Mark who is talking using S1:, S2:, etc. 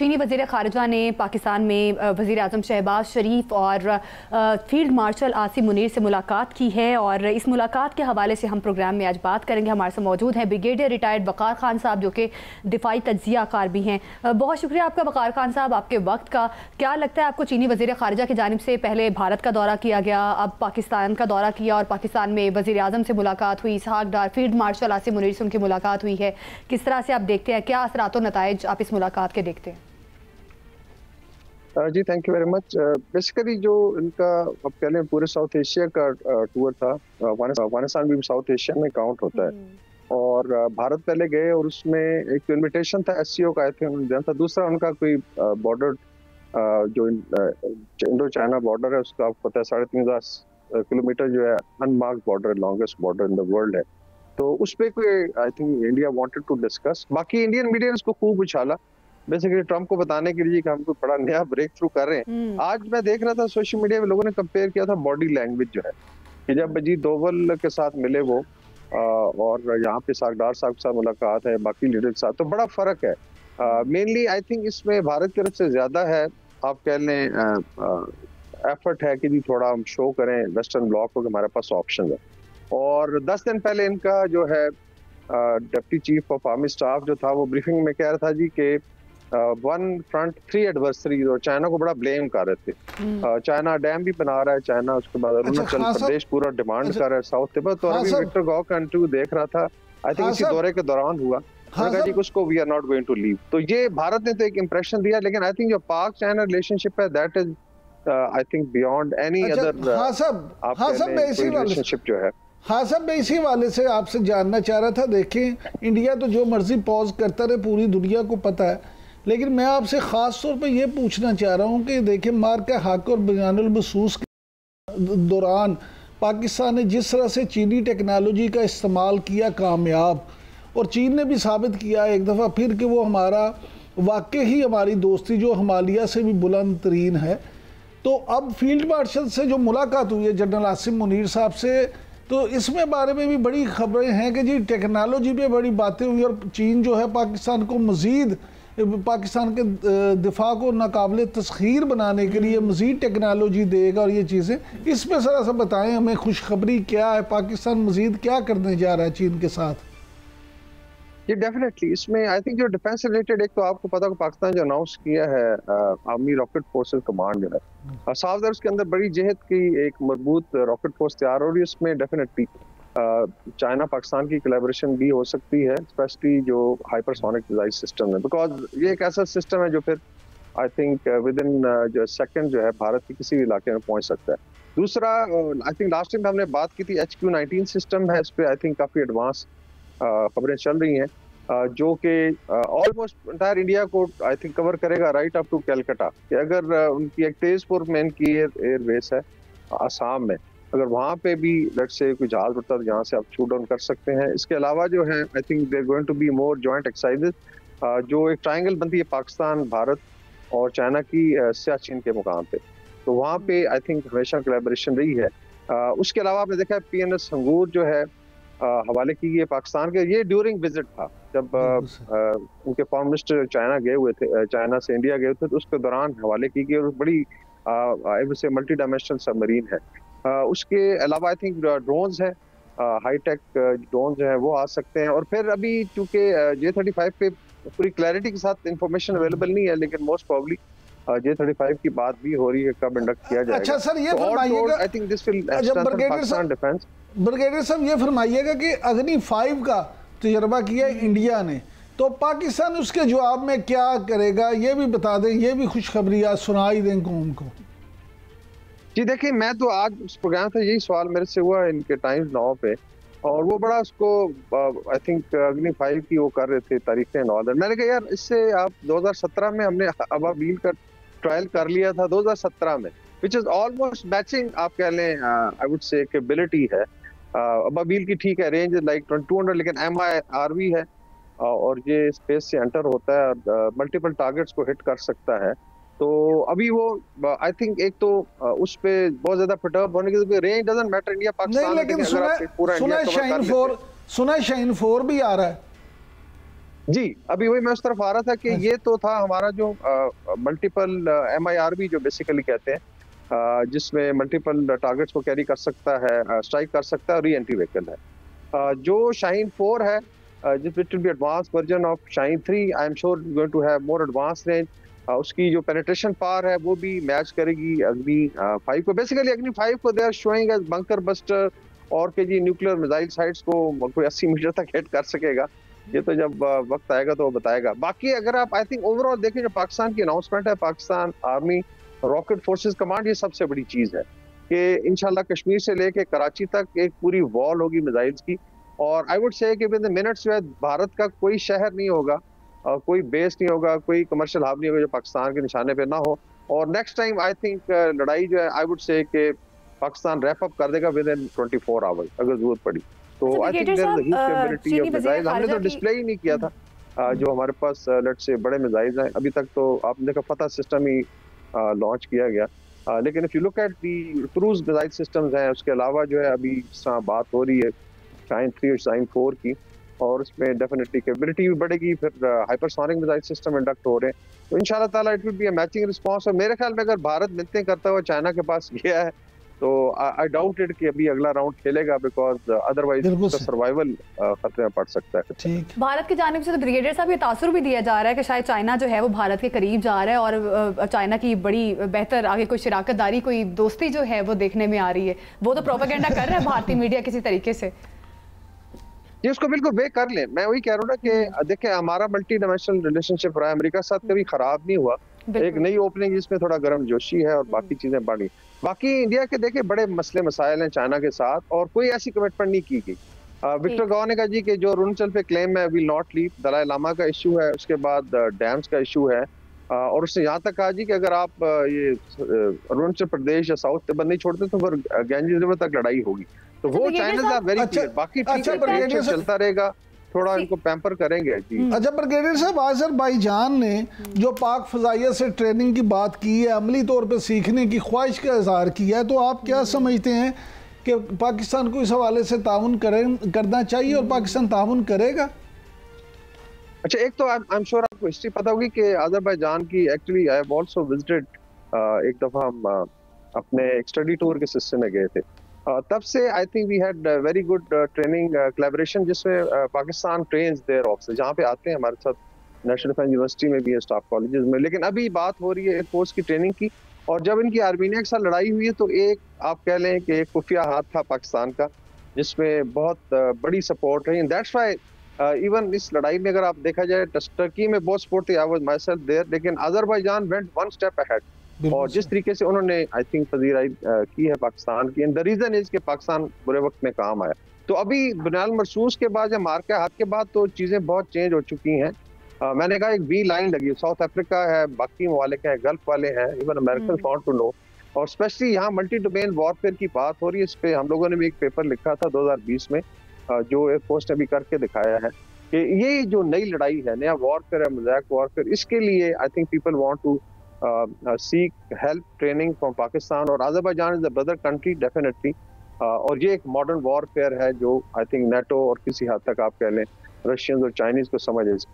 S1: चीनी वज़ीर ख़ारिजा ने पाकिस्तान में वज़ीर आज़म शहबाज शरीफ और फील्ड मार्शल आसिम मुनीर से मुलाकात की है और इस मुलाकात के हवाले से हम प्रोग्राम में आज बात करेंगे। हमारे साथ मौजूद हैं ब्रिगेडियर रिटायर्ड वक़ार खान साहब, जो कि दिफाई तज्ज़िया कार भी हैं। बहुत शुक्रिया आपका वक़ार खान साहब, आपके वक्त का। क्या लगता है आपको, चीनी वज़ीर ख़ारिजा की जानिब से पहले भारत का दौरा किया गया, अब पाकिस्तान का दौरा किया और पाकिस्तान में वज़ीर आज़म से मुलाकात हुई, इसहाक डार फील्ड मार्शल आसिम मुनीर से उनकी मुलाकात हुई है, किस तरह से आप देखते हैं, क्या असरात और नताइज आप इस मुलाकात के देखते हैं?
S2: जी thank you very much. Basically जो इनका अब कह लें पूरे साउथ एशिया का टूर था, अफगानिस्तान भी साउथ एशिया में काउंट होता है और भारत पहले गए और उसमें एक इनविटेशन था एससीओ का, आए थे उन्होंने था। दूसरा उनका कोई बॉर्डर जो इंडो चाइना बॉर्डर है उसका आपको पता है 3,500 किलोमीटर जो है unmarked border, longest border in the world है। तो उस पर कोई I think India wanted to discuss. बाकी इंडियन मीडिया ने इसको खूब उछाला बेसिकली ट्रम्प को बताने के लिए कि हम कोई बड़ा नया ब्रेक थ्रू कर रहे हैं। आज मैं देख रहा था सोशल मीडिया में लोगों ने कंपेयर किया था बॉडी लैंग्वेज जो है कि जब अजीत डोवल के साथ मिले वो और यहाँ पे सागदार साहब के साथ मुलाकात है, बाकी लीडर के साथ, तो बड़ा फर्क है। मेनली आई थिंक इसमें भारत की तरफ से ज्यादा है, आप कह लें एफर्ट है कि जी थोड़ा हम शो करें वेस्टर्न ब्लॉक को कि हमारे पास ऑप्शन है। और 10 दिन पहले इनका जो है deputy chief of army staff जो था वो ब्रीफिंग में कह रहा था जी के वन फ्रंट 3 एडवर्सरीज और चाइना को बड़ा ब्लेम कर रहे थे। चाइना डैम भी बना रहा है चाइना, उसके बाद अरुणाचल प्रदेश पूरा डिमांड कर रहा है साउथ तिब्बत। तो अभी विक्टर गॉ का इंटरव्यू देख रहा था, आई थिंक इसी दौरे के दौरान हुआ, जी उसको we are not going to leave. तो ये भारत ने तो एक इंप्रेशन दिया, लेकिन आई थिंक जो पाक चाइना रिलेशनशिप है that is I think beyond any other relationship जो है।
S3: हाँ साहब, मैं इसी वाले से आपसे जानना चाह रहा था। देखें, इंडिया तो जो मर्जी पॉज करता रहे, पूरी दुनिया को पता है, लेकिन मैं आपसे ख़ास तौर पे ये पूछना चाह रहा हूँ कि देखिए मार्का हक और बयानुल महसूस के दौरान पाकिस्तान ने जिस तरह से चीनी टेक्नोलॉजी का इस्तेमाल किया कामयाब, और चीन ने भी साबित किया एक दफ़ा फिर कि वो हमारा वाकई ही हमारी दोस्ती जो हिमालय से भी बुलंद तरीन है। तो अब फील्ड मार्शल से जो मुलाकात हुई है जनरल आसिम मुनीर साहब से, तो इसमें बारे में भी बड़ी खबरें हैं कि जी टेक्नोलॉजी पे बड़ी बातें हुई और चीन जो है पाकिस्तान को मज़ीद, पाकिस्तान के दिफा को नाकाबिले तस्खीर बनाने के लिए मज़ीद टेक्नोलॉजी देगा और ये चीज़ें, इसमें ज़रा सा बताएं हमें, खुशखबरी क्या है, पाकिस्तान मज़ीद क्या करने जा रहा है चीन के साथ?
S2: ये डेफिनेटली इसमें आई थिंक जो डिफेंस रिलेटेड, एक तो आपको पता है पाकिस्तान जो अनाउंस किया है आर्मी रॉकेट फोर्सेस कमांड जो है साफ ज़ाहिर उसके अंदर बड़ी जहद की एक मजबूत रॉकेट फोर्स तैयार हो रही है। उसमें डेफिनेटली चाइना पाकिस्तान की कोलैबोरेशन भी हो सकती है, स्पेशली जो हाइपरसोनिक डिवाइस सिस्टम है, बिकॉज ये एक ऐसा सिस्टम है जो फिर आई थिंक विद इन जो सेकंड जो है भारत के किसी भी इलाके में पहुंच सकता है। दूसरा आई थिंक लास्ट टाइम हमने बात की थी HQ-19 सिस्टम है, इस पर आई थिंक काफ़ी एडवांस खबरें चल रही हैं जो कि ऑलमोस्ट इंटायर इंडिया को आई थिंक कवर करेगा राइट अप टू कैलकाटा। कि अगर उनकी एक तेजपुर में इनकी एयर बेस है आसाम में, अगर वहाँ पे भी लेट्स से कोई जहाज उड़ता है तो जहाँ से आप शूट डाउन कर सकते हैं। इसके अलावा जो है I think there going to be more joint exercises, जो एक ट्रायंगल बनती है पाकिस्तान, भारत और चाइना की सियाचिन के मुकाम पे, तो वहाँ पे आई थिंक हमेशा कोलैबोरेशन रही है। उसके अलावा आपने देखा है PNS हंगूर जो है हवाले की गई पाकिस्तान के, ये ड्यूरिंग विजिट था जब उनके फॉरेन मिनिस्टर चाइना गए हुए थे, चाइना से इंडिया गए थे, तो उसके दौरान हवाले की गई और बड़ी से मल्टी डायमेंशनल सबमरीन है। उसके अलावा आई थिंक ड्रोन्स हैं, हाईटेक ड्रोन जो है वो आ सकते हैं। और फिर अभी चूंकि J-35 पे पूरी क्लैरिटी के साथ इंफॉर्मेशन अवेलेबल नहीं है, लेकिन मोस्ट प्रोबेबली J-35 की बात भी हो रही है कब इंडक्ट किया जाएगा।
S3: अच्छा सर, ये फरमाइएगा,
S2: I think this will strengthen Pakistan defence.
S3: Brigadier साहब ये फरमाइएगा कि अग्नि 5 का तजर्बा किया इंडिया ने, तो पाकिस्तान उसके जवाब में क्या करेगा ये भी बता दें, ये भी खुशखबरी आज सुनाई दें कौम को।
S2: जी देखिए, मैं तो आज उस प्रोग्राम था, यही सवाल मेरे से हुआ इनके टाइम्स 9 पे, और वो बड़ा उसको आई थिंक अग्नि 5 की वो कर रहे थे तारीखें 9। मैंने कहा यार इससे आप 2017 में हमने अबाबील का ट्रायल कर लिया था 2017 में, विच इज ऑलमोस्ट मैचिंग, आप कह लें आई वुड से कैपेबिलिटी है अबाबील की। ठीक है, रेंज लाइक 200, लेकिन MIRV है और ये स्पेस से एंटर होता है और मल्टीपल टारगेट्स को हिट कर सकता है। तो अभी वो आई थिंक एक तो उस पे बहुत ज्यादा परटर्ब होने की range doesn't matter India Pakistan,
S3: लेकिन सुना शाहीन 4 भी आ रहा है।
S2: जी, अभी वही मैं उस तरफ आ रहा था कि ये तो था हमारा जो मल्टीपल MIRV जो बेसिकली कहते हैं, जिसमें मल्टीपल टारगेट्स को कैरी कर सकता है, स्ट्राइक कर सकता है, री एंट्री व्हीकल है। जो शाहीन 4 है, जिस which will be advance version of Shaheen 3, I am sure going to have more advance range. उसकी जो पेनिट्रेशन पावर है वो भी मैच करेगी अग्नि 5 को। बेसिकली अग्नि 5 को they are showing as bunker buster, और के जी न्यूक्लियर मिसाइल साइट्स को कोई 80 मीटर तक हिट कर सकेगा। ये तो जब वक्त आएगा तो वो बताएगा। बाकी अगर आप आई थिंक ओवरऑल देखें, जो पाकिस्तान की अनाउंसमेंट है, Pakistan army rocket forces command, ये सबसे बड़ी चीज है कि इंशाल्लाह कश्मीर से लेके कराची तक एक पूरी वॉल होगी मिसाइल्स की। और आई वुड से कि विद इन मिनट्स जो है भारत का कोई शहर नहीं होगा, कोई बेस नहीं होगा, कोई कमर्शियल हब नहीं होगा जो पाकिस्तान के निशाने पे ना हो। और नेक्स्ट टाइम आई थिंक लड़ाई जो है, आई वुड से कि पाकिस्तान रैप अप कर देगा विद इन 24 आवर्स अगर जरूरत पड़ी तो। I think there is a huge capability of missiles. हमने तो डिस्प्ले ही नहीं किया था जो हमारे पास लेट्स से बड़े मिसाइल्स हैं अभी तक। तो आपने देखा फतह सिस्टम ही लॉन्च किया गया, लेकिन if you look at the cruise missile systems हैं, उसके अलावा जो है अभी बात हो रही है शाहीन 3 और शाहीन 4 की, और उसमें डेफिनेटली कैपेबिलिटी भी बढ़ेगी। फिर हाइपरसोनिक मिसाइल सिस्टम इंडक्ट हो रहे हैं, तो इंशाल्लाह ताला it will be a matching response. और मेरे ख्याल में अगर भारत मिलते करता हुआ चाइना के पास गया है तो आई डाउट इट कि अभी अगला राउंड खेलेगा, बिकॉज अदरवाइज उसका सर्वाइवल खतरे में पड़ सकता है।
S1: ठीक। भारत की जानिब से तो ब्रिगेडियर साहब ये तासुर भी दिया जा रहा है कि शायद चाइना जो है वो भारत के करीब जा रहा है, और चाइना की बड़ी बेहतर आगे कोई शराकतदारी, कोई दोस्ती जो है वो देखने में आ रही है। वो तो प्रोपेगेंडा कर रहा है भारतीय मीडिया किसी तरीके से।
S2: ये उसको बिल्कुल वे कर ले। मैं वही कह रहा हूँ ना कि देखिए हमारा मल्टी डायमेंशनल रिलेशनशिप रहा है, अमेरिका के साथ कभी खराब नहीं हुआ। एक नई ओपनिंग जिसमें थोड़ा गर्म जोशी है और बाकी चीजें बढ़ी। बाकी इंडिया के देखिए बड़े मसले मसाइल हैं चाइना के साथ, और कोई ऐसी कमिटमेंट नहीं की गई। विक्टर गॉ ने कहा जी कि जो अरुणाचल पे क्लेम है will not leave, Dalai Lama का इशू है, उसके बाद डैम्स का इशू है, और उसने यहाँ तक कहा जी कि अगर आप ये अरुणाचल प्रदेश या साउथ तिब्बत नहीं छोड़ते तो फिर गैंजेस रिवर तक लड़ाई होगी। तो वो चाइना आर वेरी क्लियर। बाकी ठीक है, चलता रहेगा, थोड़ा इनको पैम्पर करेंगे जी।
S3: अच्छा ब्रिगेडियर साहब, अज़रबैजान ने जो पाक फजाइया से ट्रेनिंग की बात की है, अमली तौर पे सीखने की ख्वाहिश का इजहार किया है, तो आप क्या समझते हैं कि पाकिस्तान को इस हवाले से ताउन करना चाहिए और पाकिस्तान ताउन करेगा?
S2: अच्छा, एक तो आई एम श्योर आपको हिस्ट्री पता होगी कि अज़रबैजान की actually I have also visited, एक दफा हम अपने स्टडी टूर के सिलसिले में गए थे। तब से I think we had very good training collaboration, जिसमें पाकिस्तान ट्रेन्स देयर ऑफिसर्स जहाँ पे आते हैं हमारे साथ, नेशनल डिफेंस यूनिवर्सिटी में भी है, स्टाफ कॉलेजेस में। लेकिन अभी बात हो रही है एयरफोर्स की ट्रेनिंग की, और जब इनकी आर्मीनिया के साथ लड़ाई हुई है तो एक आप कह लें कि एक खुफिया हाथ था पाकिस्तान का, जिसमें बहुत बड़ी सपोर्ट रही। दैट्स व्हाई इवन इस लड़ाई में अगर आप देखा जाए, टर्की में बहुत सपोर्ट थी, I was myself there, लेकिन Azerbaijan went one step ahead. और जिस तरीके से उन्होंने आई थिंक पजीराई की है पाकिस्तान की, एंड द रीजन इज कि पाकिस्तान बुरे वक्त में काम आया। तो अभी बुनियाल मरसूस के बाद या मार्के हाथ के बाद तो चीजें बहुत चेंज हो चुकी हैं। मैंने कहा एक बी लाइन लगी, साउथ अफ्रीका है, बाकी ममालिक हैं, गल्फ वाले हैं, even American want to know, और स्पेशली यहाँ मल्टी डोमेन वॉरफेयर की बात हो रही है। इस पे हम लोगों ने भी एक पेपर लिखा था 2020 में, जो एयरफोर्स ने भी करके दिखाया है कि ये जो नई लड़ाई है, नया वॉरफेयर है, मोज़ैक वॉरफेयर, इसके लिए I think people want to seek help training from Pakistan, और Azerbaijan is a brother country definitely. और ये एक मॉडर्न वॉरफेयर है जो आई थिंक नेटो और किसी हद तक आप कह लें रशियंस और चाइनीज को समझ है इसकी।